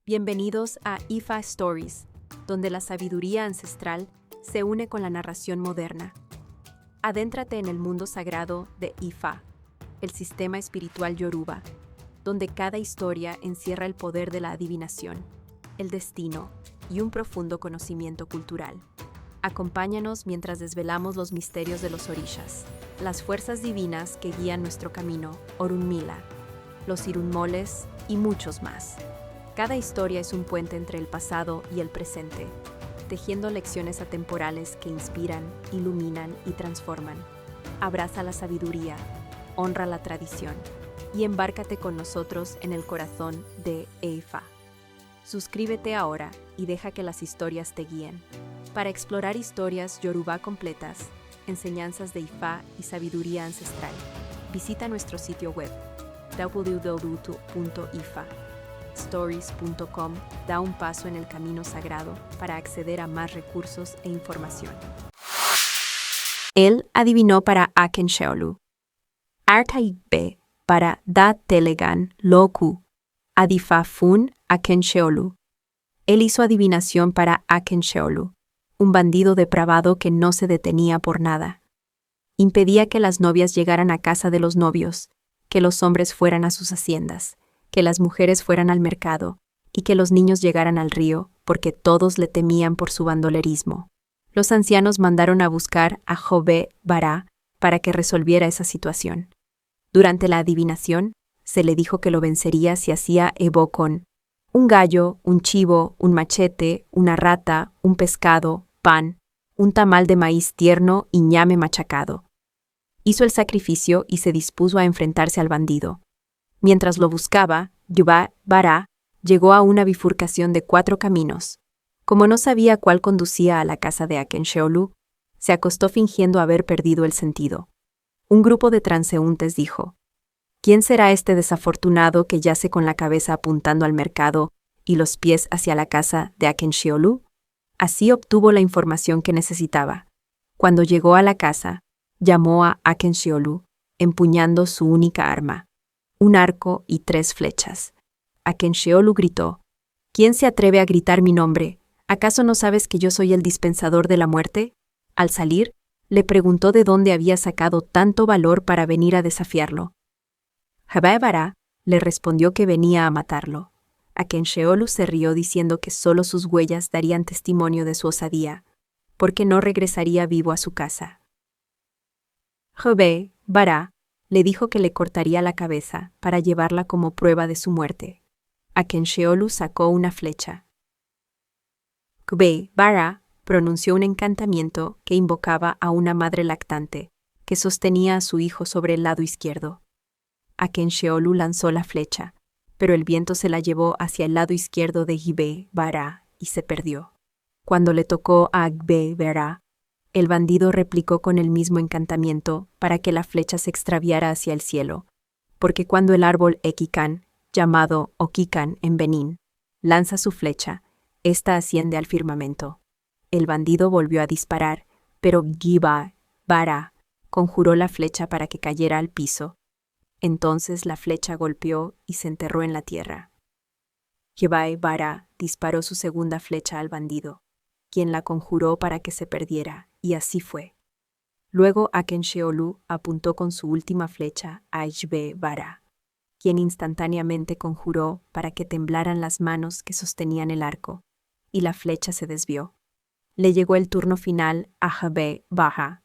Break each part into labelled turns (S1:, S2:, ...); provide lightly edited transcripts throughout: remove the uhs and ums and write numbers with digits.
S1: Bienvenidos a Ifa Stories, donde la sabiduría ancestral se une con la narración moderna. Adéntrate en el mundo sagrado de Ifa, el sistema espiritual yoruba, donde cada historia encierra el poder de la adivinación, el destino y un profundo conocimiento cultural. Acompáñanos mientras desvelamos los misterios de los orishas, las fuerzas divinas que guían nuestro camino, Orunmila, los irunmoles y muchos más. Cada historia es un puente entre el pasado y el presente, tejiendo lecciones atemporales que inspiran, iluminan y transforman. Abraza la sabiduría, honra la tradición y embárcate con nosotros en el corazón de Ifa. Suscríbete ahora y deja que las historias te guíen. Para explorar historias yoruba completas, enseñanzas de Ifa y sabiduría ancestral, visita nuestro sitio web www.ifastories.com. Da un paso en el camino sagrado para acceder a más recursos e información. Él adivinó para Akenseolu. Artaigbe para Da Telegan Loku. Adifafun Akenseolu. Él hizo adivinación para Akenseolu, un bandido depravado que no se detenía por nada. Impedía que las novias llegaran a casa de los novios, que los hombres fueran a sus haciendas, que las mujeres fueran al mercado y que los niños llegaran al río, porque todos le temían por su bandolerismo. Los ancianos mandaron a buscar a Jobé Bará para que resolviera esa situación. Durante la adivinación, se le dijo que lo vencería si hacía Ebo con un gallo, un chivo, un machete, una rata, un pescado, pan, un tamal de maíz tierno y ñame machacado. Hizo el sacrificio y se dispuso a enfrentarse al bandido. Mientras lo buscaba, Jobé Bará llegó a una bifurcación de 4 caminos. Como no sabía cuál conducía a la casa de Akenseolu, se acostó fingiendo haber perdido el sentido. Un grupo de transeúntes dijo: ¿Quién será este desafortunado que yace con la cabeza apuntando al mercado y los pies hacia la casa de Akenseolu? Así obtuvo la información que necesitaba. Cuando llegó a la casa, llamó a Akenseolu, empuñando su única arma, un arco y 3 flechas. Akenseolu gritó: ¿Quién se atreve a gritar mi nombre? ¿Acaso no sabes que yo soy el dispensador de la muerte? Al salir, le preguntó de dónde había sacado tanto valor para venir a desafiarlo. Jobé Bará le respondió que venía a matarlo. Akenseolu se rió diciendo que solo sus huellas darían testimonio de su osadía, porque no regresaría vivo a su casa. Jobé Bará le dijo que le cortaría la cabeza para llevarla como prueba de su muerte. Akenseolu sacó una flecha. Jobé Bará pronunció un encantamiento que invocaba a una madre lactante, que sostenía a su hijo sobre el lado izquierdo. Akenseolu lanzó la flecha, pero el viento se la llevó hacia el lado izquierdo de Jobé Bará y se perdió. Cuando le tocó a Jobé Bará, el bandido replicó con el mismo encantamiento para que la flecha se extraviara hacia el cielo, porque cuando el árbol Ekikan, llamado Okikan en Benín, lanza su flecha, ésta asciende al firmamento. El bandido volvió a disparar, pero Jobé Bará conjuró la flecha para que cayera al piso. Entonces la flecha golpeó y se enterró en la tierra. Jobé Bará disparó su segunda flecha al bandido, quien la conjuró para que se perdiera, y así fue. Luego Akenseolu apuntó con su última flecha a Jobé Bará, quien instantáneamente conjuró para que temblaran las manos que sostenían el arco, y la flecha se desvió. Le llegó el turno final a Jobé Bará.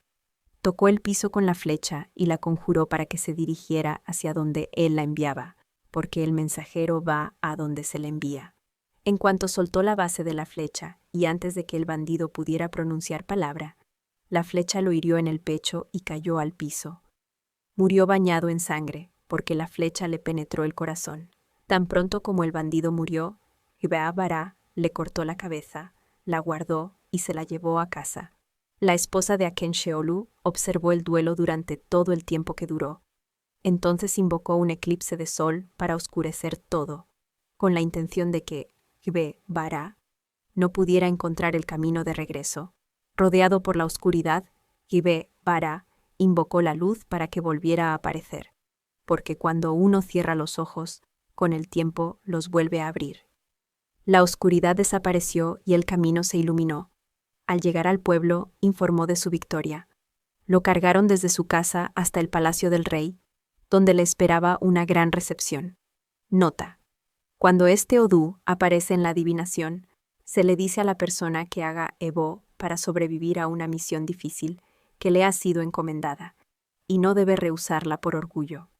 S1: Tocó el piso con la flecha y la conjuró para que se dirigiera hacia donde él la enviaba, porque el mensajero va a donde se le envía. En cuanto soltó la base de la flecha, y antes de que el bandido pudiera pronunciar palabra, la flecha lo hirió en el pecho y cayó al piso. Murió bañado en sangre, porque la flecha le penetró el corazón. Tan pronto como el bandido murió, Jobé Bará le cortó la cabeza, la guardó y se la llevó a casa. La esposa de Akenseolu observó el duelo durante todo el tiempo que duró. Entonces invocó un eclipse de sol para oscurecer todo, con la intención de que Jobé Bará no pudiera encontrar el camino de regreso. Rodeado por la oscuridad, Jobé Bará invocó la luz para que volviera a aparecer, porque cuando uno cierra los ojos, con el tiempo los vuelve a abrir. La oscuridad desapareció y el camino se iluminó. Al llegar al pueblo, informó de su victoria. Lo cargaron desde su casa hasta el palacio del rey, donde le esperaba una gran recepción. Nota: cuando este Odú aparece en la adivinación, se le dice a la persona que haga Ebo para sobrevivir a una misión difícil que le ha sido encomendada, y no debe rehusarla por orgullo.